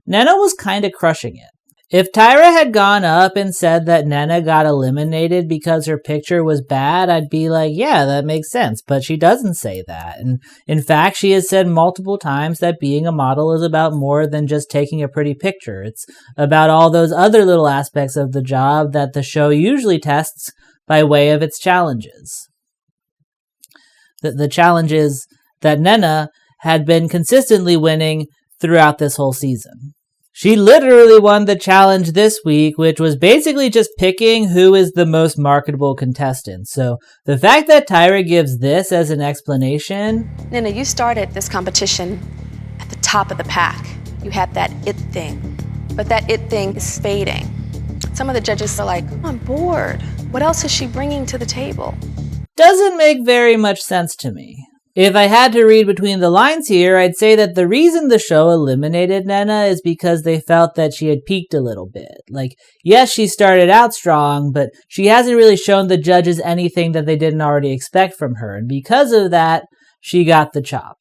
Speaker 1: Nnena was kind of crushing it. If Tyra had gone up and said that Nnena got eliminated because her picture was bad, I'd be like, yeah, that makes sense. But she doesn't say that. And in fact, she has said multiple times that being a model is about more than just taking a pretty picture. It's about all those other little aspects of the job that the show usually tests by way of its challenges. The challenges that Nnena had been consistently winning throughout this whole season. She literally won the challenge this week, which was basically just picking who is the most marketable contestant. So the fact that Tyra gives this as an explanation...
Speaker 9: Nnena, you started this competition at the top of the pack. You had that it thing, but that it thing is fading. Some of the judges are like, I'm bored. What else is she bringing to the table?
Speaker 1: Doesn't make very much sense to me. If I had to read between the lines here, I'd say that the reason the show eliminated Nnena is because they felt that she had peaked a little bit. Yes, she started out strong, but she hasn't really shown the judges anything that they didn't already expect from her, and because of that, she got the chop.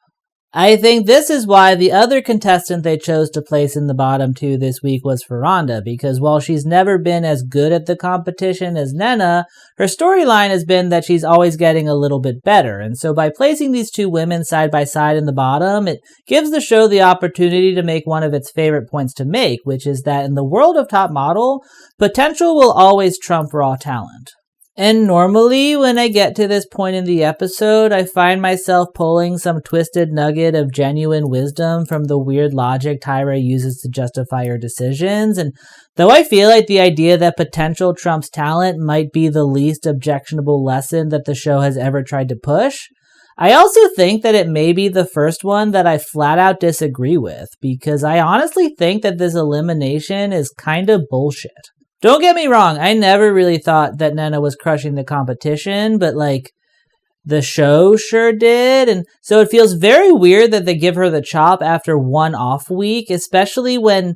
Speaker 1: I think this is why the other contestant they chose to place in the bottom two this week was Ferranda, because while she's never been as good at the competition as Nnena, her storyline has been that she's always getting a little bit better, and so by placing these two women side by side in the bottom, it gives the show the opportunity to make one of its favorite points to make, which is that in the world of Top Model, potential will always trump raw talent. And normally, when I get to this point in the episode, I find myself pulling some twisted nugget of genuine wisdom from the weird logic Tyra uses to justify her decisions, and though I feel like the idea that potential trumps talent might be the least objectionable lesson that the show has ever tried to push, I also think that it may be the first one that I flat out disagree with, because I honestly think that this elimination is kind of bullshit. Don't get me wrong, I never really thought that Nnena was crushing the competition, but the show sure did, and so it feels very weird that they give her the chop after one off week, especially when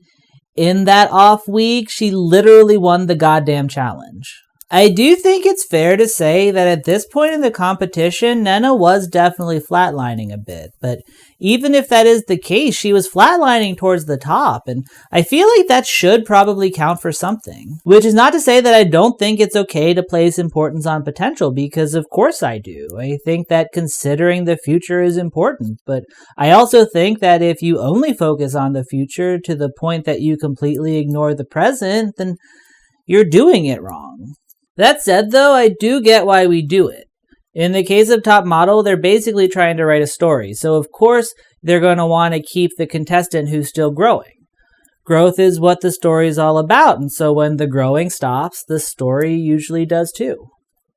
Speaker 1: in that off week, she literally won the goddamn challenge. I do think it's fair to say that at this point in the competition, Nnena was definitely flatlining a bit, but even if that is the case, she was flatlining towards the top, and I feel like that should probably count for something. Which is not to say that I don't think it's okay to place importance on potential, because of course I do. I think that considering the future is important, but I also think that if you only focus on the future to the point that you completely ignore the present, then you're doing it wrong. That said, though, I do get why we do it. In the case of Top Model, they're basically trying to write a story, so of course they're going to want to keep the contestant who's still growing. Growth is what the story is all about, and so when the growing stops, the story usually does too.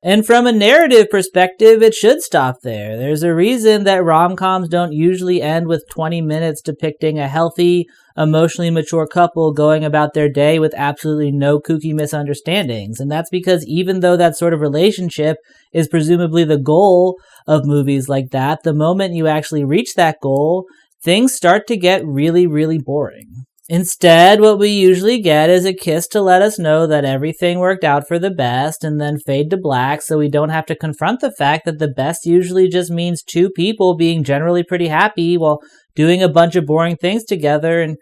Speaker 1: And from a narrative perspective, it should stop there. There's a reason that rom-coms don't usually end with 20 minutes depicting a healthy, emotionally mature couple going about their day with absolutely no kooky misunderstandings. And that's because even though that sort of relationship is presumably the goal of movies like that, the moment you actually reach that goal, things start to get really, really boring. Instead, what we usually get is a kiss to let us know that everything worked out for the best, and then fade to black so we don't have to confront the fact that the best usually just means two people being generally pretty happy while doing a bunch of boring things together and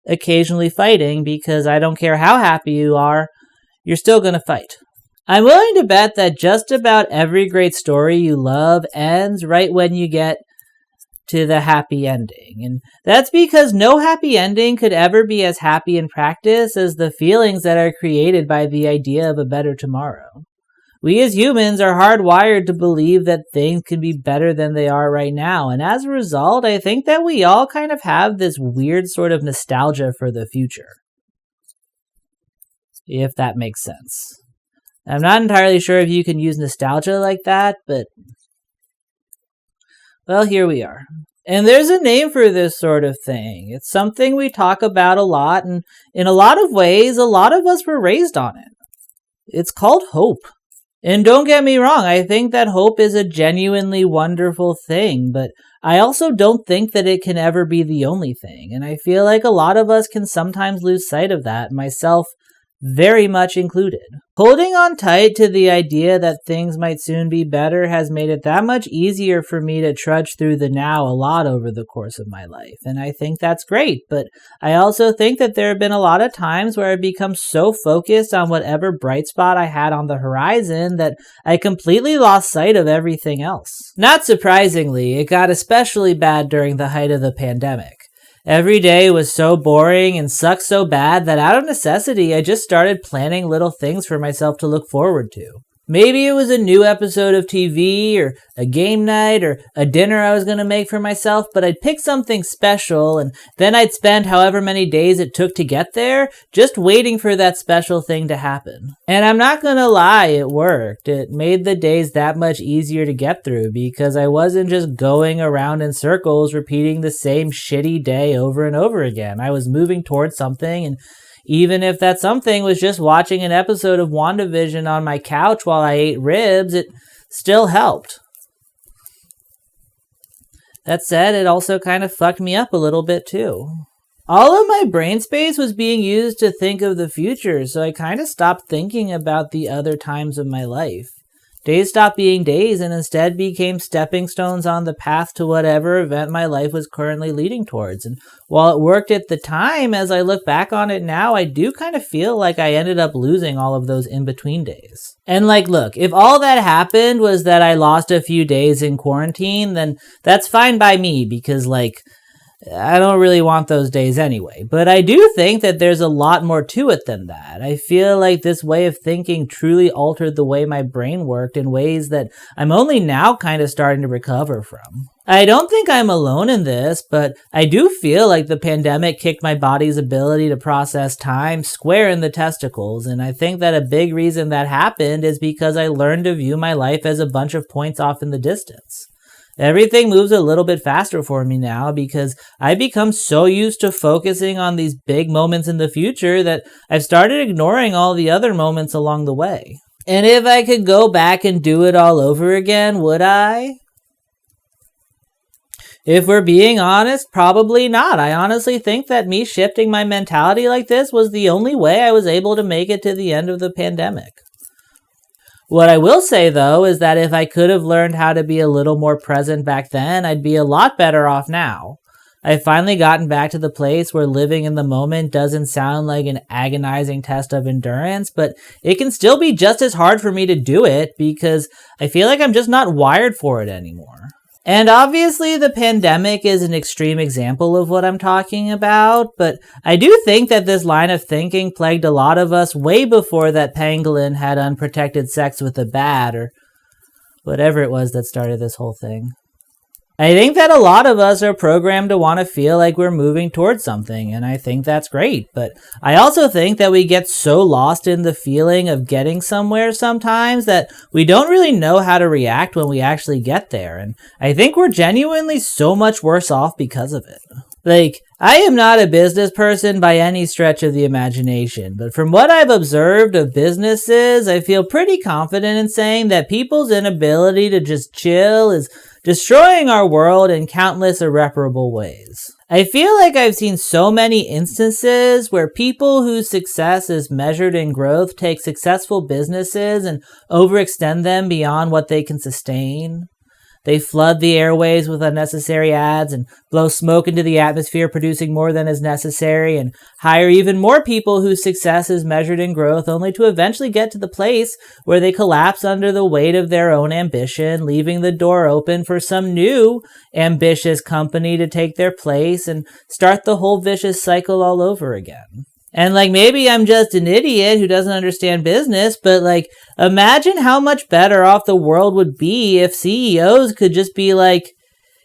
Speaker 1: occasionally fighting, because I don't care how happy you are, you're still gonna fight. I'm willing to bet that just about every great story you love ends right when you get to the happy ending. And that's because no happy ending could ever be as happy in practice as the feelings that are created by the idea of a better tomorrow. We as humans are hardwired to believe that things can be better than they are right now, and as a result, I think that we all kind of have this weird sort of nostalgia for the future. If that makes sense. I'm not entirely sure if you can use nostalgia like that, but well, here we are. And there's a name for this sort of thing. It's something we talk about a lot, and in a lot of ways, a lot of us were raised on it. It's called hope. And don't get me wrong, I think that hope is a genuinely wonderful thing, but I also don't think that it can ever be the only thing, and I feel like a lot of us can sometimes lose sight of that, myself very much included. Holding on tight to the idea that things might soon be better has made it that much easier for me to trudge through the now a lot over the course of my life, and I think that's great, but I also think that there have been a lot of times where I've become so focused on whatever bright spot I had on the horizon that I completely lost sight of everything else. Not surprisingly, it got especially bad during the height of the pandemic. Every day was so boring and sucked so bad that out of necessity, I just started planning little things for myself to look forward to. Maybe it was a new episode of TV, or a game night, or a dinner I was going to make for myself, but I'd pick something special, and then I'd spend however many days it took to get there, just waiting for that special thing to happen. And I'm not going to lie, it worked. It made the days that much easier to get through, because I wasn't just going around in circles repeating the same shitty day over and over again. I was moving towards something, and even if that something was just watching an episode of WandaVision on my couch while I ate ribs, it still helped. That said, it also kind of fucked me up a little bit too. All of my brain space was being used to think of the future, so I kind of stopped thinking about the other times of my life. Days stopped being days and instead became stepping stones on the path to whatever event my life was currently leading towards. And while it worked at the time, as I look back on it now, I do kind of feel like I ended up losing all of those in-between days. And look, if all that happened was that I lost a few days in quarantine, then that's fine by me, because I don't really want those days anyway, but I do think that there's a lot more to it than that. I feel like this way of thinking truly altered the way my brain worked in ways that I'm only now kind of starting to recover from. I don't think I'm alone in this, but I do feel like the pandemic kicked my body's ability to process time square in the testicles, and I think that a big reason that happened is because I learned to view my life as a bunch of points off in the distance. Everything moves a little bit faster for me now because I've become so used to focusing on these big moments in the future that I've started ignoring all the other moments along the way. And if I could go back and do it all over again, would I? If we're being honest, probably not. I honestly think that me shifting my mentality like this was the only way I was able to make it to the end of the pandemic. What I will say, though, is that if I could have learned how to be a little more present back then, I'd be a lot better off now. I've finally gotten back to the place where living in the moment doesn't sound like an agonizing test of endurance, but it can still be just as hard for me to do it because I feel like I'm just not wired for it anymore. And obviously the pandemic is an extreme example of what I'm talking about, but I do think that this line of thinking plagued a lot of us way before that pangolin had unprotected sex with a bat, or whatever it was that started this whole thing. I think that a lot of us are programmed to want to feel like we're moving towards something, and I think that's great, but I also think that we get so lost in the feeling of getting somewhere sometimes that we don't really know how to react when we actually get there, and I think we're genuinely so much worse off because of it. I am not a business person by any stretch of the imagination, but from what I've observed of businesses, I feel pretty confident in saying that people's inability to just chill is destroying our world in countless irreparable ways. I feel like I've seen so many instances where people whose success is measured in growth take successful businesses and overextend them beyond what they can sustain. They flood the airways with unnecessary ads and blow smoke into the atmosphere, producing more than is necessary, and hire even more people whose success is measured in growth, only to eventually get to the place where they collapse under the weight of their own ambition, leaving the door open for some new ambitious company to take their place and start the whole vicious cycle all over again. And maybe I'm just an idiot who doesn't understand business, but imagine how much better off the world would be if CEOs could just be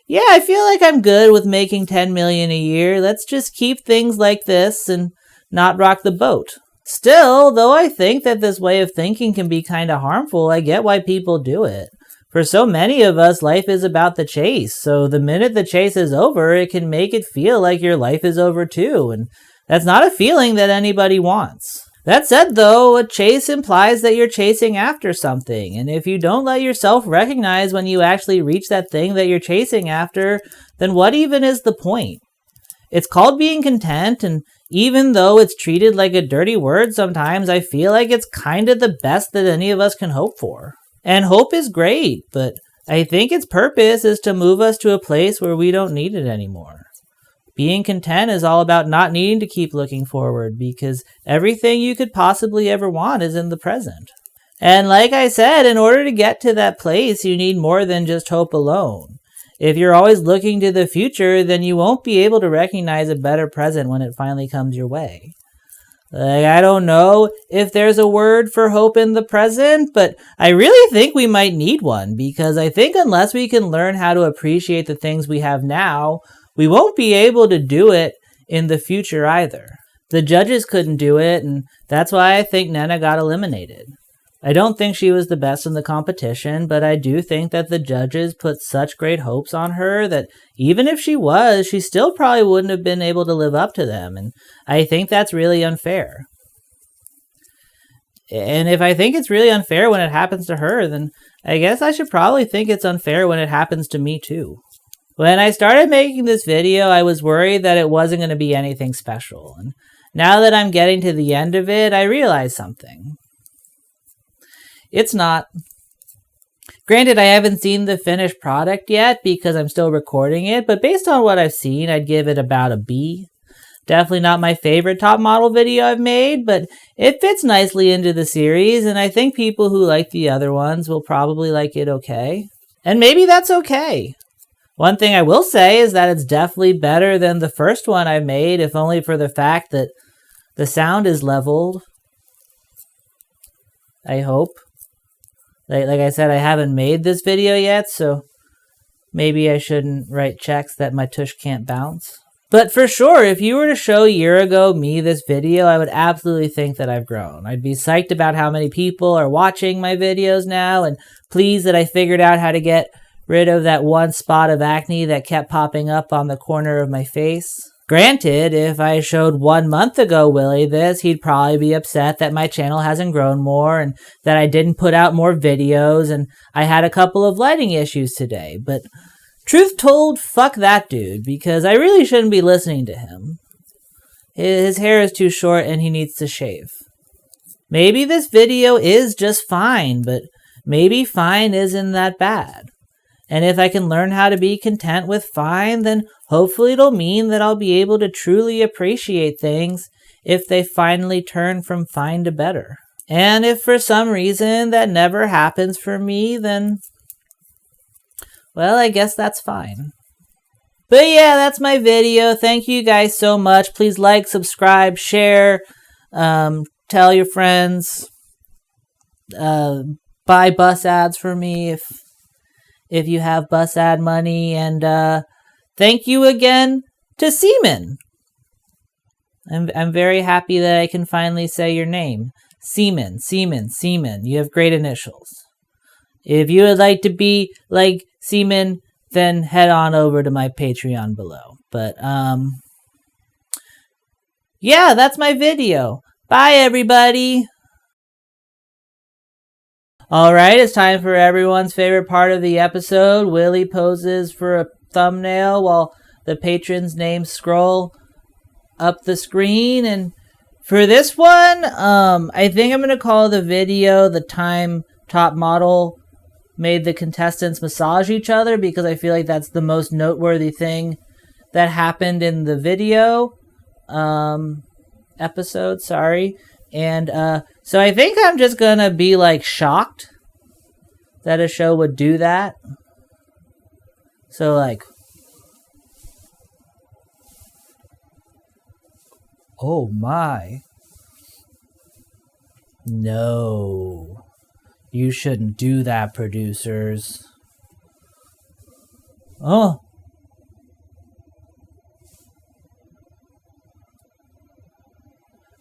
Speaker 1: yeah, I feel like I'm good with making $10 million a year. Let's just keep things like this and not rock the boat. Still, though I think that this way of thinking can be kind of harmful, I get why people do it. For so many of us, life is about the chase, so the minute the chase is over, it can make it feel like your life is over too, and that's not a feeling that anybody wants. That said, though, a chase implies that you're chasing after something, and if you don't let yourself recognize when you actually reach that thing that you're chasing after, then what even is the point? It's called being content, and even though it's treated like a dirty word sometimes, I feel like it's kind of the best that any of us can hope for. And hope is great, but I think its purpose is to move us to a place where we don't need it anymore. Being content is all about not needing to keep looking forward, because everything you could possibly ever want is in the present. And like I said, in order to get to that place, you need more than just hope alone. If you're always looking to the future, then you won't be able to recognize a better present when it finally comes your way. Like, I don't know if there's a word for hope in the present, but I really think we might need one, because I think unless we can learn how to appreciate the things we have now, we won't be able to do it in the future either. The judges couldn't do it, and that's why I think Nnena got eliminated. I don't think she was the best in the competition, but I do think that the judges put such great hopes on her that even if she was, she still probably wouldn't have been able to live up to them, and I think that's really unfair. And if I think it's really unfair when it happens to her, then I guess I should probably think it's unfair when it happens to me too. When I started making this video, I was worried that it wasn't going to be anything special, and now that I'm getting to the end of it, I realize something. It's not. Granted, I haven't seen the finished product yet because I'm still recording it, but based on what I've seen, I'd give it about a B. Definitely not my favorite top model video I've made, but it fits nicely into the series, and I think people who like the other ones will probably like it okay. And maybe that's okay. One thing I will say is that it's definitely better than the first one I made, if only for the fact that the sound is leveled. I hope. Like I said, I haven't made this video yet, so maybe I shouldn't write checks that my tush can't bounce. But for sure, if you were to show a year ago me this video, I would absolutely think that I've grown. I'd be psyched about how many people are watching my videos now, and pleased that I figured out how to get rid of that one spot of acne that kept popping up on the corner of my face. Granted, if I showed 1 month ago Willie this, he'd probably be upset that my channel hasn't grown more and that I didn't put out more videos and I had a couple of lighting issues today. But truth told, fuck that dude, because I really shouldn't be listening to him. His hair is too short and he needs to shave. Maybe this video is just fine, but maybe fine isn't that bad. And if I can learn how to be content with fine, then hopefully it'll mean that I'll be able to truly appreciate things if they finally turn from fine to better. And if for some reason that never happens for me, then, well, I guess that's fine. But yeah, that's my video. Thank you guys so much. Please like, subscribe, share, tell your friends, buy bus ads for me if you have bus ad money, and thank you again to Seaman. I'm very happy that I can finally say your name. Seaman. You have great initials. If you would like to be like Seaman, then head on over to my Patreon below. But yeah, that's my video. Bye everybody. Alright, it's time for everyone's favorite part of the episode. Willie poses for a thumbnail while the patrons' names scroll up the screen. And for this one, I think I'm going to call the video The Time Top Model Made the Contestants Massage Each Other, because I feel like that's the most noteworthy thing that happened in the video episode, sorry. And so I think I'm just gonna be like shocked that a show would do that. So like, oh my. No. You shouldn't do that, producers. Oh.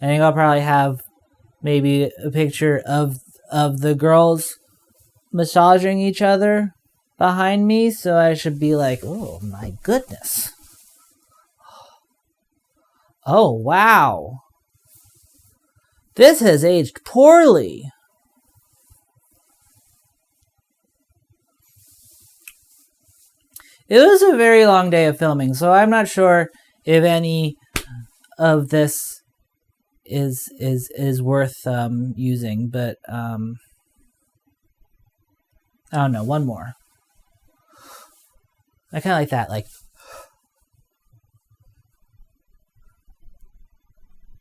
Speaker 1: I think I'll probably have maybe a picture of the girls massaging each other behind me, so I should be like, oh my goodness. Oh wow. This has aged poorly. It was a very long day of filming, so I'm not sure if any of this is worth using, but I don't know, one more. I kind of like that, like,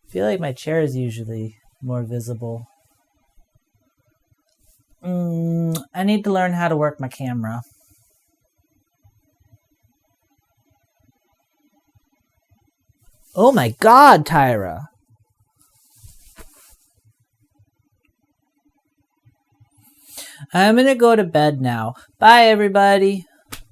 Speaker 1: I feel like my chair is usually more visible. I need to learn how to work my camera. Oh my God, Tyra. I'm gonna go to bed now. Bye, everybody.